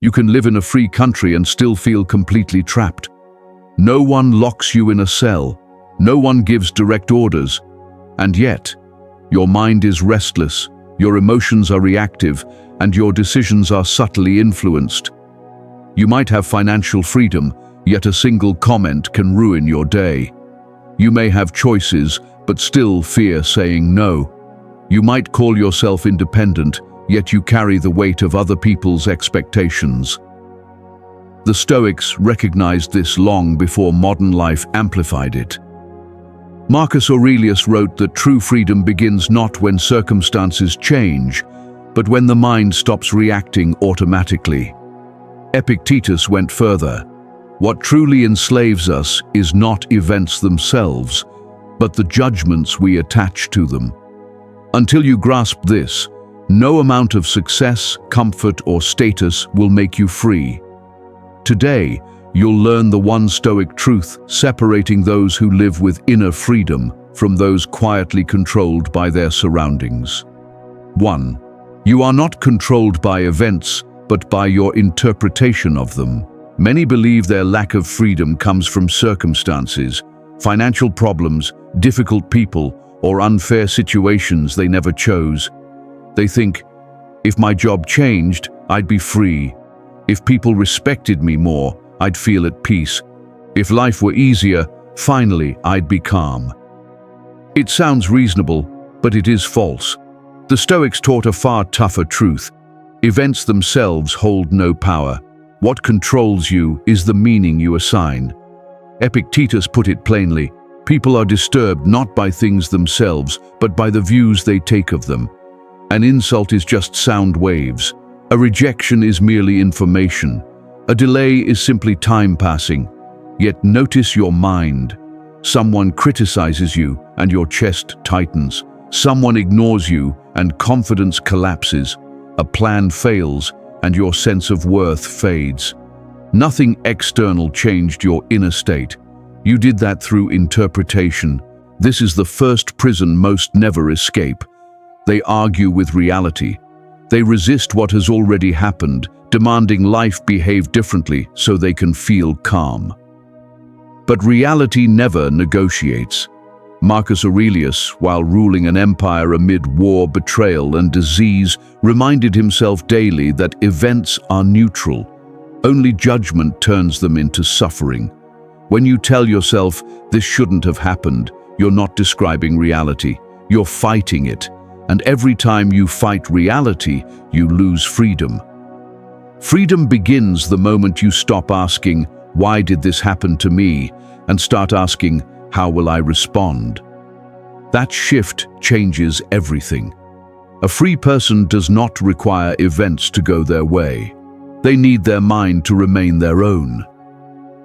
You can live in a free country and still feel completely trapped. No one locks you in a cell. No one gives direct orders. And yet, your mind is restless, your emotions are reactive, and your decisions are subtly influenced. You might have financial freedom, yet a single comment can ruin your day. You may have choices, but still fear saying no. You might call yourself independent, yet you carry the weight of other people's expectations. The Stoics recognized this long before modern life amplified it. Marcus Aurelius wrote that true freedom begins not when circumstances change, but when the mind stops reacting automatically. Epictetus went further. What truly enslaves us is not events themselves, but the judgments we attach to them. Until you grasp this, no amount of success, comfort, or status will make you free. Today, you'll learn the one Stoic truth separating those who live with inner freedom from those quietly controlled by their surroundings. 1. You are not controlled by events, but by your interpretation of them. Many believe their lack of freedom comes from circumstances, financial problems, difficult people, or unfair situations they never chose. They think, if my job changed, I'd be free. If people respected me more, I'd feel at peace. If life were easier, finally I'd be calm. It sounds reasonable, but it is false. The Stoics taught a far tougher truth. Events themselves hold no power. What controls you is the meaning you assign. Epictetus put it plainly, people are disturbed not by things themselves, but by the views they take of them. An insult is just sound waves. A rejection is merely information. A delay is simply time passing. Yet notice your mind. Someone criticizes you and your chest tightens. Someone ignores you and confidence collapses. A plan fails and your sense of worth fades. Nothing external changed your inner state. You did that through interpretation. This is the first prison most never escape. They argue with reality. They resist what has already happened, demanding life behave differently so they can feel calm. But reality never negotiates. Marcus Aurelius, while ruling an empire amid war, betrayal, and disease, reminded himself daily that events are neutral. Only judgment turns them into suffering. When you tell yourself, this shouldn't have happened, you're not describing reality, you're fighting it. And every time you fight reality, you lose freedom. Freedom begins the moment you stop asking, why did this happen to me? And start asking, how will I respond? That shift changes everything. A free person does not require events to go their way. They need their mind to remain their own.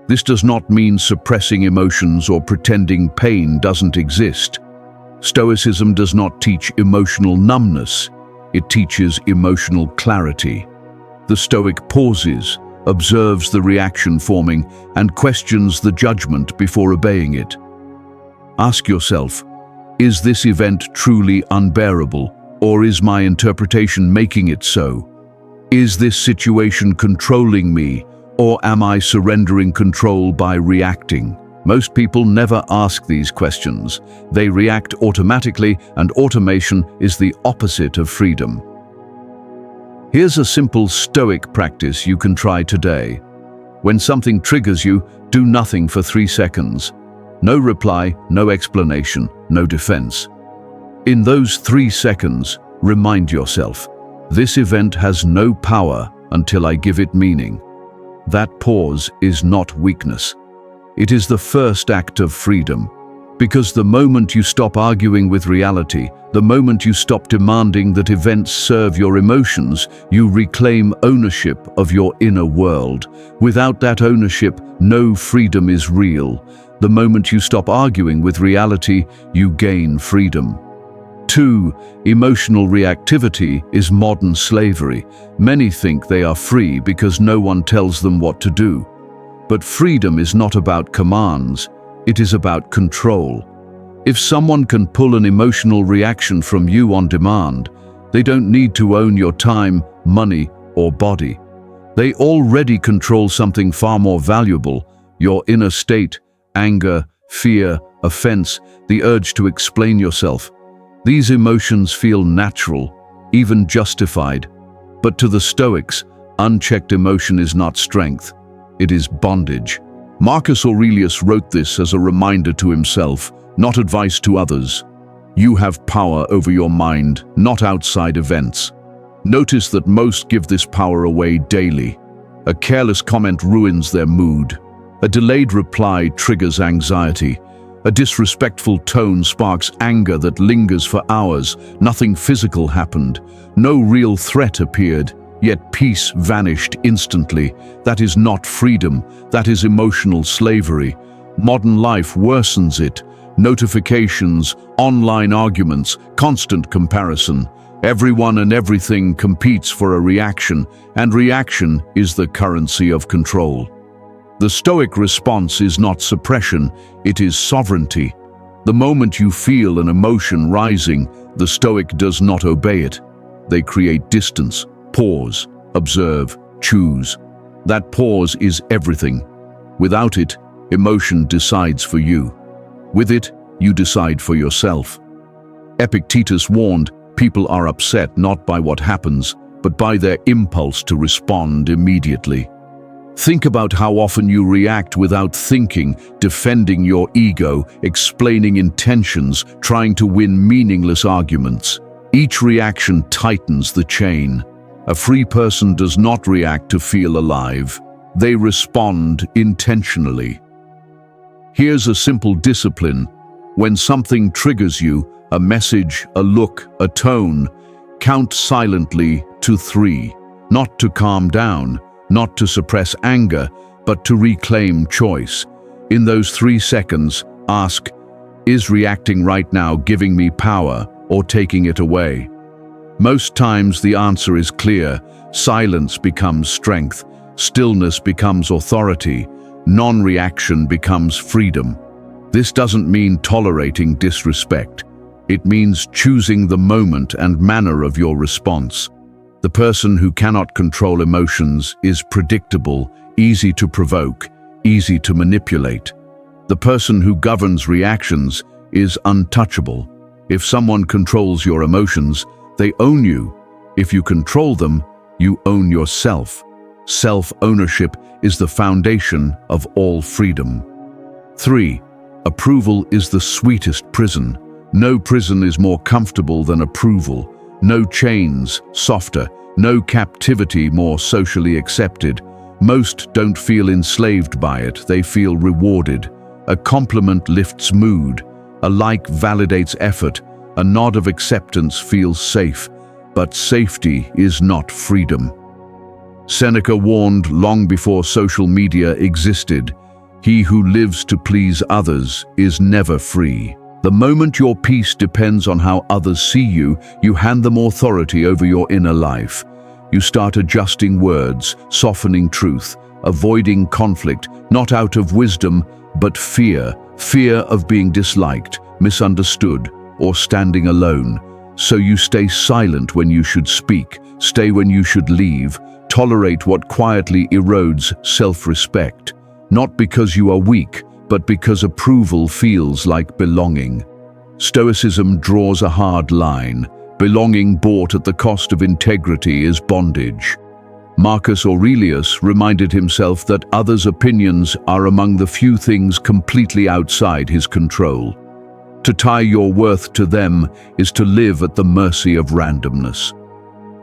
This does not mean suppressing emotions or pretending pain doesn't exist. Stoicism does not teach emotional numbness, it teaches emotional clarity. The Stoic pauses, observes the reaction forming, and questions the judgment before obeying it. Ask yourself, is this event truly unbearable, or is my interpretation making it so? Is this situation controlling me, or am I surrendering control by reacting? Most people never ask these questions. They react automatically, and automation is the opposite of freedom. Here's a simple Stoic practice you can try today. When something triggers you, do nothing for 3 seconds. No reply, no explanation, no defense. In those 3 seconds, remind yourself, this event has no power until I give it meaning. That pause is not weakness. It is the first act of freedom. Because the moment you stop arguing with reality, the moment you stop demanding that events serve your emotions, you reclaim ownership of your inner world. Without that ownership, no freedom is real. The moment you stop arguing with reality, you gain freedom. 2. Emotional reactivity is modern slavery. Many think they are free because no one tells them what to do. But freedom is not about commands, it is about control. If someone can pull an emotional reaction from you on demand, they don't need to own your time, money, or body. They already control something far more valuable: your inner state, anger, fear, offense, the urge to explain yourself. These emotions feel natural, even justified. But to the Stoics, unchecked emotion is not strength, it is bondage. Marcus Aurelius wrote this as a reminder to himself, not advice to others. You have power over your mind, not outside events. Notice that most give this power away daily. A careless comment ruins their mood. A delayed reply triggers anxiety. A disrespectful tone sparks anger that lingers for hours. Nothing physical happened. No real threat appeared, yet peace vanished instantly. That is not freedom. That is emotional slavery. Modern life worsens it. Notifications, online arguments, constant comparison. Everyone and everything competes for a reaction, and reaction is the currency of control. The Stoic response is not suppression, it is sovereignty. The moment you feel an emotion rising, the Stoic does not obey it. They create distance, pause, observe, choose. That pause is everything. Without it, emotion decides for you. With it, you decide for yourself. Epictetus warned, people are upset not by what happens, but by their impulse to respond immediately. Think about how often you react without thinking, defending your ego, explaining intentions, trying to win meaningless arguments. Each reaction tightens the chain. A free person does not react to feel alive. They respond intentionally. Here's a simple discipline. When something triggers you, a message, a look, a tone, count silently to 3. Not to calm down, not to suppress anger, but to reclaim choice. In those 3 seconds, ask, is reacting right now giving me power or taking it away? Most times the answer is clear. Silence becomes strength, stillness becomes authority, non-reaction becomes freedom. This doesn't mean tolerating disrespect. It means choosing the moment and manner of your response. The person who cannot control emotions is predictable, easy to provoke, easy to manipulate. The person who governs reactions is untouchable. If someone controls your emotions, they own you. If you control them, you own yourself. Self-ownership is the foundation of all freedom. 3. Approval is the sweetest prison. No prison is more comfortable than approval. No chains softer, no captivity more socially accepted. Most don't feel enslaved by it, they feel rewarded. A compliment lifts mood, a like validates effort, a nod of acceptance feels safe. But safety is not freedom. Seneca warned long before social media existed, he who lives to please others is never free. The moment your peace depends on how others see you, you hand them authority over your inner life. You start adjusting words, softening truth, avoiding conflict, not out of wisdom, but fear. Fear of being disliked, misunderstood, or standing alone. So you stay silent when you should speak, stay when you should leave, tolerate what quietly erodes self-respect. Not because you are weak, but because approval feels like belonging. Stoicism draws a hard line. Belonging bought at the cost of integrity is bondage. Marcus Aurelius reminded himself that others' opinions are among the few things completely outside his control. To tie your worth to them is to live at the mercy of randomness.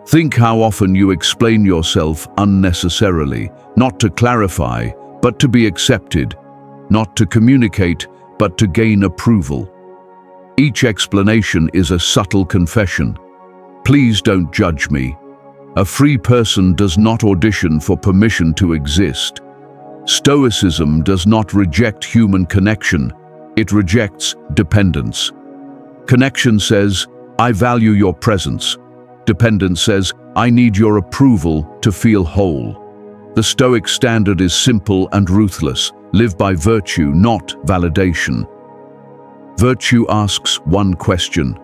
Think how often you explain yourself unnecessarily, not to clarify, but to be accepted. Not to communicate, but to gain approval. Each explanation is a subtle confession. Please don't judge me. A free person does not audition for permission to exist. Stoicism does not reject human connection. It rejects dependence. Connection says, I value your presence. Dependence says, I need your approval to feel whole. The Stoic standard is simple and ruthless. Live by virtue, not validation. Virtue asks one question.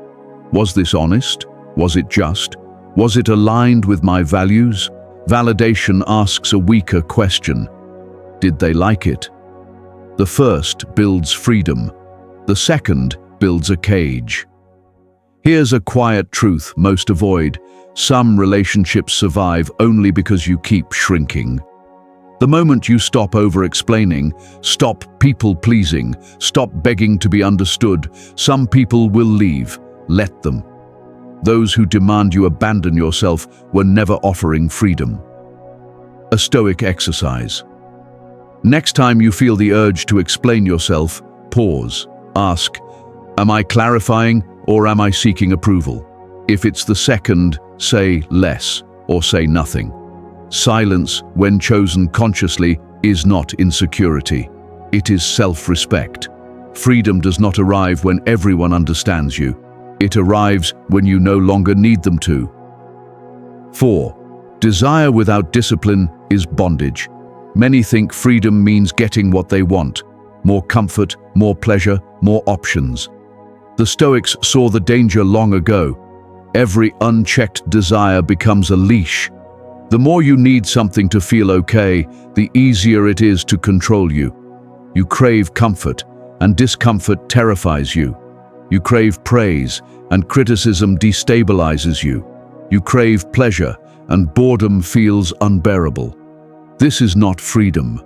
Was this honest? Was it just? Was it aligned with my values? Validation asks a weaker question. Did they like it? The first builds freedom. The second builds a cage. Here's a quiet truth most avoid. Some relationships survive only because you keep shrinking. The moment you stop over-explaining, stop people-pleasing, stop begging to be understood, some people will leave. Let them. Those who demand you abandon yourself were never offering freedom. A Stoic exercise. Next time you feel the urge to explain yourself, pause. Ask, am I clarifying or am I seeking approval? If it's the second, say less or say nothing. Silence, when chosen consciously, is not insecurity. It is self-respect. Freedom does not arrive when everyone understands you. It arrives when you no longer need them to. 4. Desire without discipline is bondage. Many think freedom means getting what they want. More comfort, more pleasure, more options. The Stoics saw the danger long ago. Every unchecked desire becomes a leash. The more you need something to feel okay, the easier it is to control you. You crave comfort, and discomfort terrifies you. You crave praise, and criticism destabilizes you. You crave pleasure, and boredom feels unbearable. This is not freedom.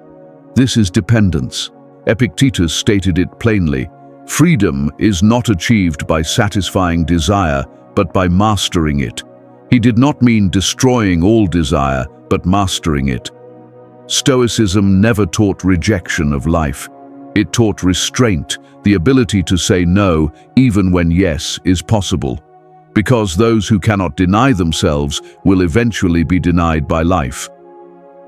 This is dependence. Epictetus stated it plainly. Freedom is not achieved by satisfying desire, but by mastering it. He did not mean destroying all desire, but mastering it. Stoicism never taught rejection of life. It taught restraint, the ability to say no, even when yes is possible. Because those who cannot deny themselves will eventually be denied by life.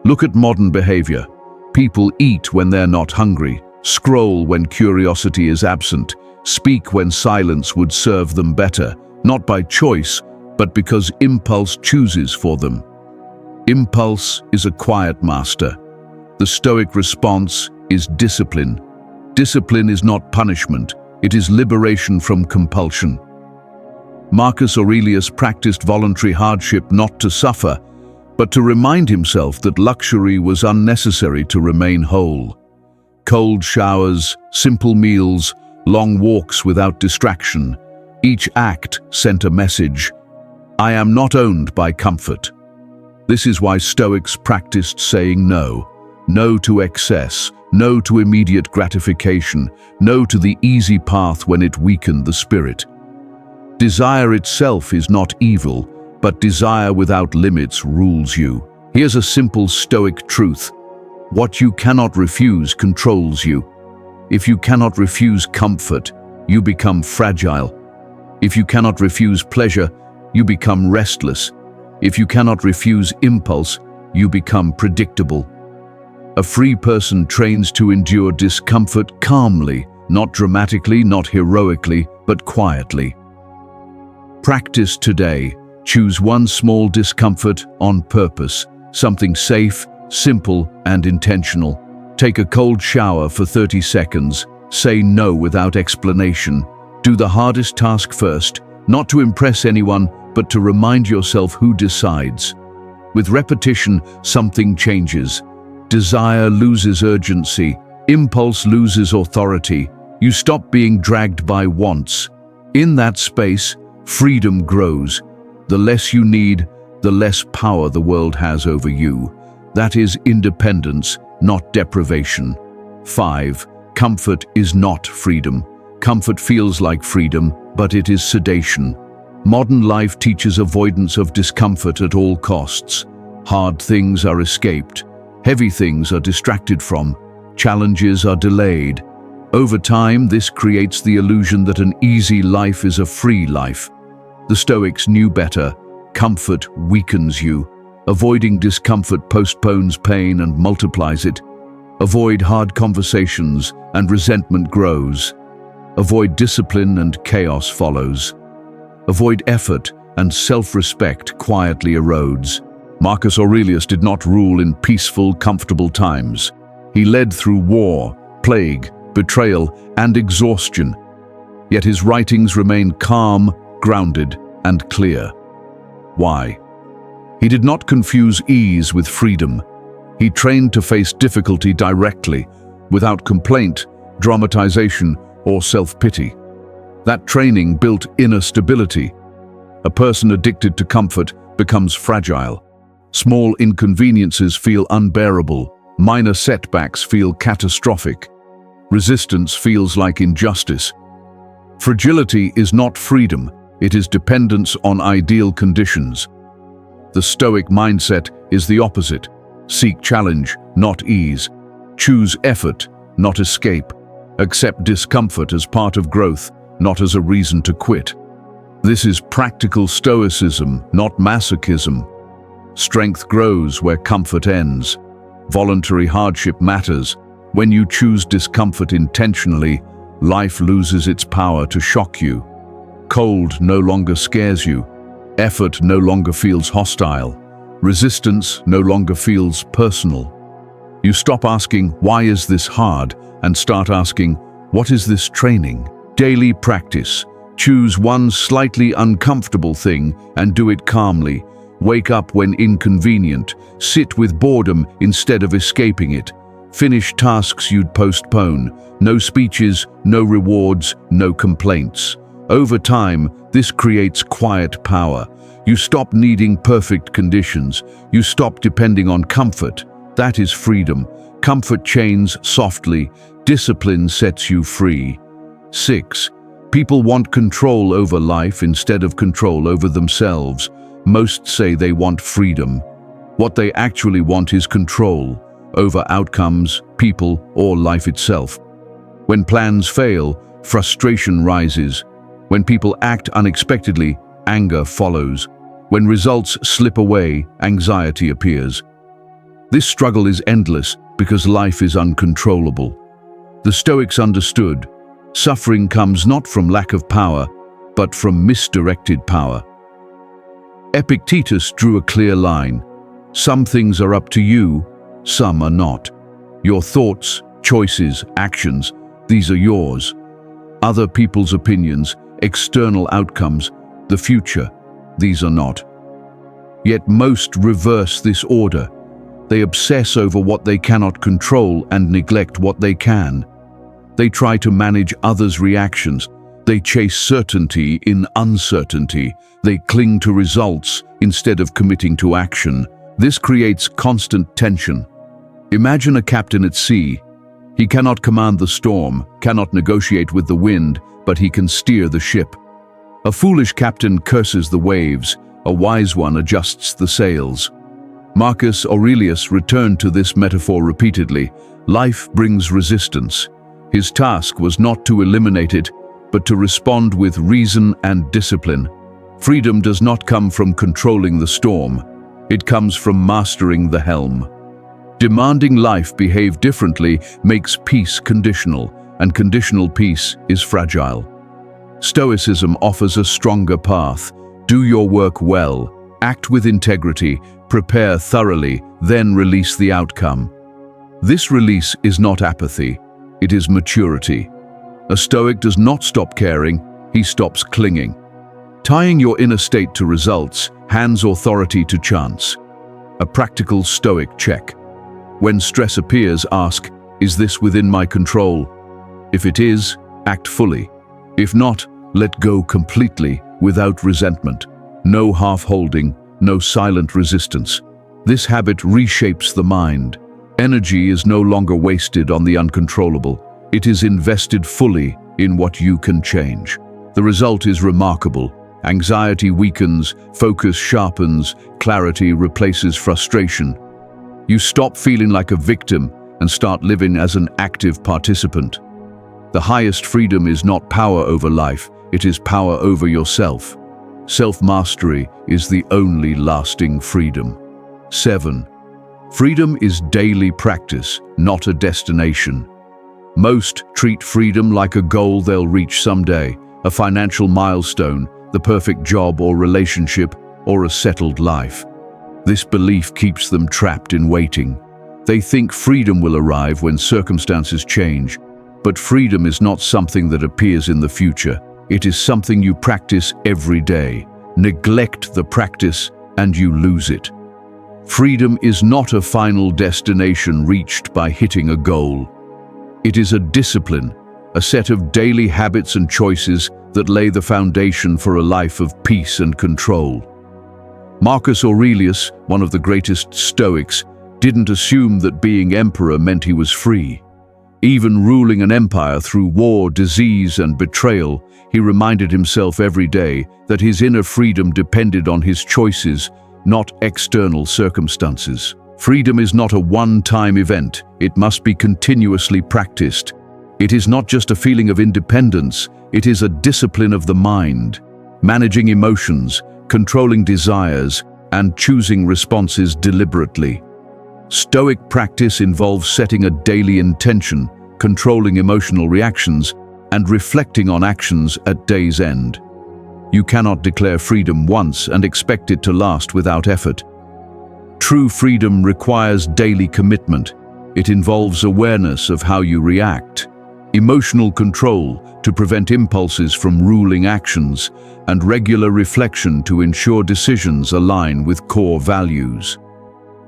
Look at modern behavior. People eat when they're not hungry, scroll when curiosity is absent, speak when silence would serve them better, not by choice, but because impulse chooses for them. Impulse is a quiet master. The Stoic response is discipline. Discipline is not punishment, it is liberation from compulsion. Marcus Aurelius practiced voluntary hardship not to suffer, but to remind himself that luxury was unnecessary to remain whole. Cold showers, simple meals, long walks without distraction. Each act sent a message. I am not owned by comfort. This is why Stoics practiced saying no. No to excess, no to immediate gratification, no to the easy path when it weakened the spirit. Desire itself is not evil, but desire without limits rules you. Here's a simple Stoic truth. What you cannot refuse controls you. If you cannot refuse comfort, you become fragile. If you cannot refuse pleasure, you become restless. If you cannot refuse impulse, you become predictable. A free person trains to endure discomfort calmly, not dramatically, not heroically, but quietly. Practice today. Choose one small discomfort on purpose, something safe, simple, and intentional. Take a cold shower for 30 seconds. Say no without explanation. Do the hardest task first, not to impress anyone, but to remind yourself who decides. With repetition, something changes. Desire loses urgency. Impulse loses authority. You stop being dragged by wants. In that space, freedom grows. The less you need, the less power the world has over you. That is independence, not deprivation. 5. Comfort is not freedom. Comfort feels like freedom, but it is sedation. Modern life teaches avoidance of discomfort at all costs. Hard things are escaped. Heavy things are distracted from. Challenges are delayed. Over time, this creates the illusion that an easy life is a free life. The Stoics knew better. Comfort weakens you. Avoiding discomfort postpones pain and multiplies it. Avoid hard conversations and resentment grows. Avoid discipline and chaos follows. Avoid effort and self-respect quietly erodes. Marcus Aurelius did not rule in peaceful, comfortable times. He led through war, plague, betrayal, and exhaustion. Yet his writings remain calm, grounded, and clear. Why? He did not confuse ease with freedom. He trained to face difficulty directly, without complaint, dramatization, or self-pity. That training built inner stability. A person addicted to comfort becomes fragile. Small inconveniences feel unbearable. Minor setbacks feel catastrophic. Resistance feels like injustice. Fragility is not freedom, it is dependence on ideal conditions. The Stoic mindset is the opposite. Seek challenge, not ease. Choose effort, not escape. Accept discomfort as part of growth, not as a reason to quit. This is practical stoicism, not masochism. Strength grows where comfort ends. Voluntary hardship matters. When you choose discomfort intentionally, life loses its power to shock you. Cold no longer scares you. Effort no longer feels hostile. Resistance no longer feels personal. You stop asking, "Why is this hard?" and start asking, "What is this training?" Daily practice. Choose one slightly uncomfortable thing and do it calmly. Wake up when inconvenient. Sit with boredom instead of escaping it. Finish tasks you'd postpone. No speeches, no rewards, no complaints. Over time, this creates quiet power. You stop needing perfect conditions. You stop depending on comfort. That is freedom. Comfort chains softly. Discipline sets you free. 6. People want control over life instead of control over themselves. Most say they want freedom. What they actually want is control over outcomes, people, or life itself. When plans fail, frustration rises. When people act unexpectedly, anger follows. When results slip away, anxiety appears. This struggle is endless because life is uncontrollable. The Stoics understood, suffering comes not from lack of power, but from misdirected power. Epictetus drew a clear line. Some things are up to you, some are not. Your thoughts, choices, actions, these are yours. Other people's opinions, external outcomes, the future, these are not. Yet most reverse this order. They obsess over what they cannot control and neglect what they can. They try to manage others' reactions. They chase certainty in uncertainty. They cling to results instead of committing to action. This creates constant tension. Imagine a captain at sea. He cannot command the storm, cannot negotiate with the wind, but he can steer the ship. A foolish captain curses the waves. A wise one adjusts the sails. Marcus Aurelius returned to this metaphor repeatedly. Life brings resistance. His task was not to eliminate it, but to respond with reason and discipline. Freedom does not come from controlling the storm. It comes from mastering the helm. Demanding life behave differently makes peace conditional, and conditional peace is fragile. Stoicism offers a stronger path. Do your work well, act with integrity, prepare thoroughly, then release the outcome. This release is not apathy, it is maturity. A Stoic does not stop caring, he stops clinging. Tying your inner state to results hands authority to chance. A practical Stoic check. When stress appears, ask, is this within my control? If it is, act fully. If not, let go completely, without resentment. No half-holding, no silent resistance. This habit reshapes the mind. Energy is no longer wasted on the uncontrollable. It is invested fully in what you can change. The result is remarkable. Anxiety weakens, focus sharpens, clarity replaces frustration. You stop feeling like a victim and start living as an active participant. The highest freedom is not power over life, it is power over yourself. Self-mastery is the only lasting freedom. 7. Freedom is daily practice, not a destination. Most treat freedom like a goal they'll reach someday, a financial milestone, the perfect job or relationship, or a settled life. This belief keeps them trapped in waiting. They think freedom will arrive when circumstances change, but freedom is not something that appears in the future. It is something you practice every day. Neglect the practice, and you lose it. Freedom is not a final destination reached by hitting a goal. It is a discipline, a set of daily habits and choices that lay the foundation for a life of peace and control. Marcus Aurelius, one of the greatest Stoics, didn't assume that being emperor meant he was free. Even ruling an empire through war, disease, and betrayal, he reminded himself every day that his inner freedom depended on his choices, not external circumstances. Freedom is not a one-time event. It must be continuously practiced. It is not just a feeling of independence, it is a discipline of the mind, managing emotions, controlling desires, and choosing responses deliberately. Stoic practice involves setting a daily intention, controlling emotional reactions, and reflecting on actions at day's end. You cannot declare freedom once and expect it to last without effort. True freedom requires daily commitment. It involves awareness of how you react, emotional control to prevent impulses from ruling actions, and regular reflection to ensure decisions align with core values.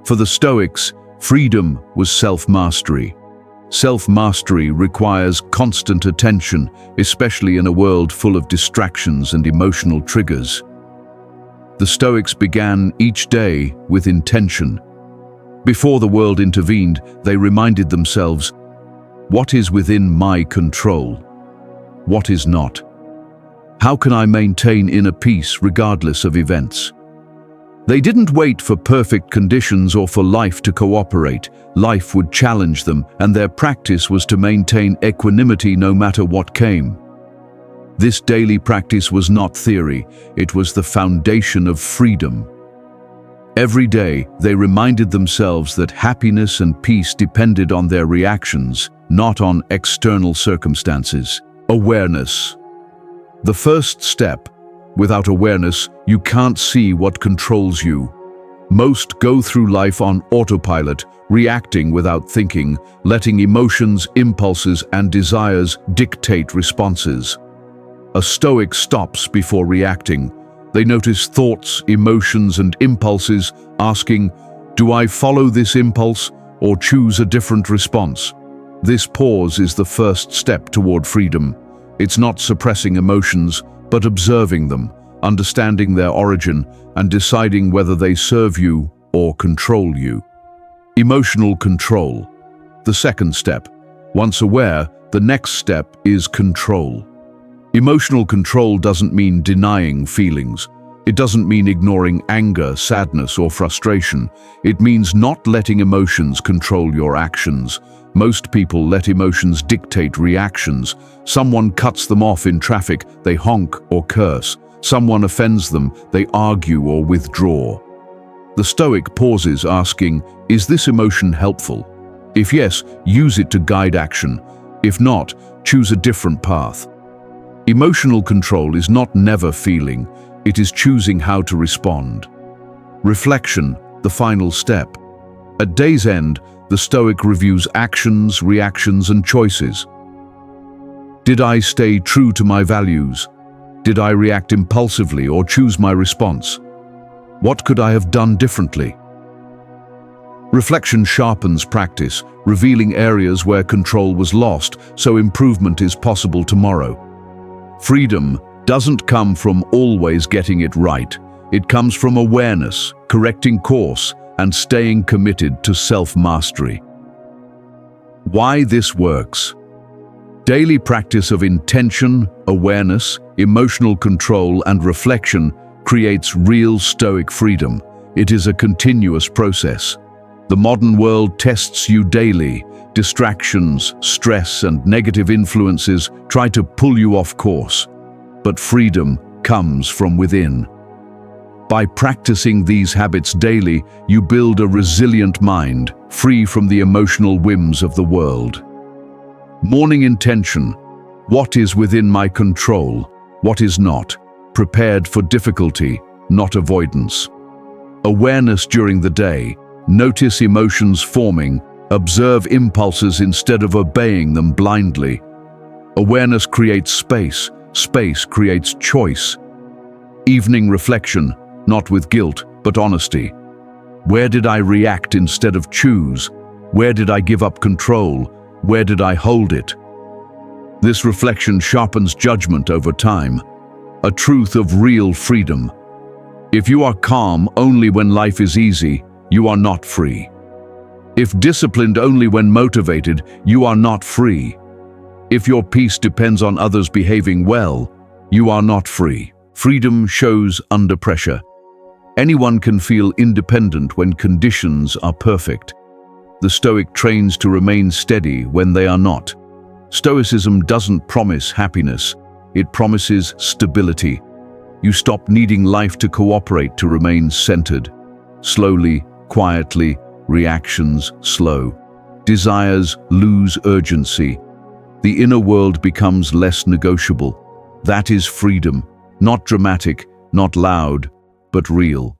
For the Stoics, freedom was self-mastery. Self-mastery requires constant attention, especially in a world full of distractions and emotional triggers. The Stoics began each day with intention. Before the world intervened, they reminded themselves, "What is within my control? What is not? How can I maintain inner peace regardless of events?" They didn't wait for perfect conditions or for life to cooperate. Life would challenge them, and their practice was to maintain equanimity no matter what came. This daily practice was not theory, it was the foundation of freedom. Every day, they reminded themselves that happiness and peace depended on their reactions, not on external circumstances. Awareness. The first step. Without awareness, you can't see what controls you. Most go through life on autopilot, reacting without thinking, letting emotions, impulses, and desires dictate responses. A Stoic stops before reacting. They notice thoughts, emotions, and impulses, asking, "Do I follow this impulse or choose a different response?" This pause is the first step toward freedom. It's not suppressing emotions, but observing them, understanding their origin, and deciding whether they serve you or control you. Emotional control. The second step. Once aware, the next step is control. Emotional control doesn't mean denying feelings. It doesn't mean ignoring anger, sadness, or frustration. It means not letting emotions control your actions. Most people let emotions dictate reactions. Someone cuts them off in traffic, they honk or curse. Someone offends them, they argue or withdraw. The Stoic pauses asking, "Is this emotion helpful? If yes, use it to guide action. If not, choose a different path." Emotional control is not never feeling, it is choosing how to respond. Reflection, the final step. At day's end, the Stoic reviews actions, reactions, and choices. Did I stay true to my values? Did I react impulsively or choose my response? What could I have done differently? Reflection sharpens practice, revealing areas where control was lost, so improvement is possible tomorrow. Freedom doesn't come from always getting it right. It comes from awareness, correcting course, and staying committed to self-mastery. Why this works? Daily practice of intention, awareness, emotional control, and reflection creates real Stoic freedom. It is a continuous process. The modern world tests you daily. Distractions, stress, and negative influences try to pull you off course. But freedom comes from within. By practicing these habits daily, you build a resilient mind, free from the emotional whims of the world. Morning intention. What is within my control? What is not? Prepared for difficulty, not avoidance. Awareness during the day. Notice emotions forming. Observe impulses instead of obeying them blindly. Awareness creates space. Space creates choice. Evening reflection, not with guilt, but but honesty. Where did I react instead of choose? Where did I give up control? Where did I hold it? This reflection sharpens judgment over time, a truth of real freedom. If you are calm only when life is easy, you are not free. If disciplined only when motivated, you are not free. If your peace depends on others behaving well, you are not free. Freedom shows under pressure. Anyone can feel independent when conditions are perfect. The Stoic trains to remain steady when they are not. Stoicism doesn't promise happiness, it promises stability. You stop needing life to cooperate to remain centered. Slowly, quietly, reactions slow. Desires lose urgency. The inner world becomes less negotiable. That is freedom, not dramatic, not loud, but real.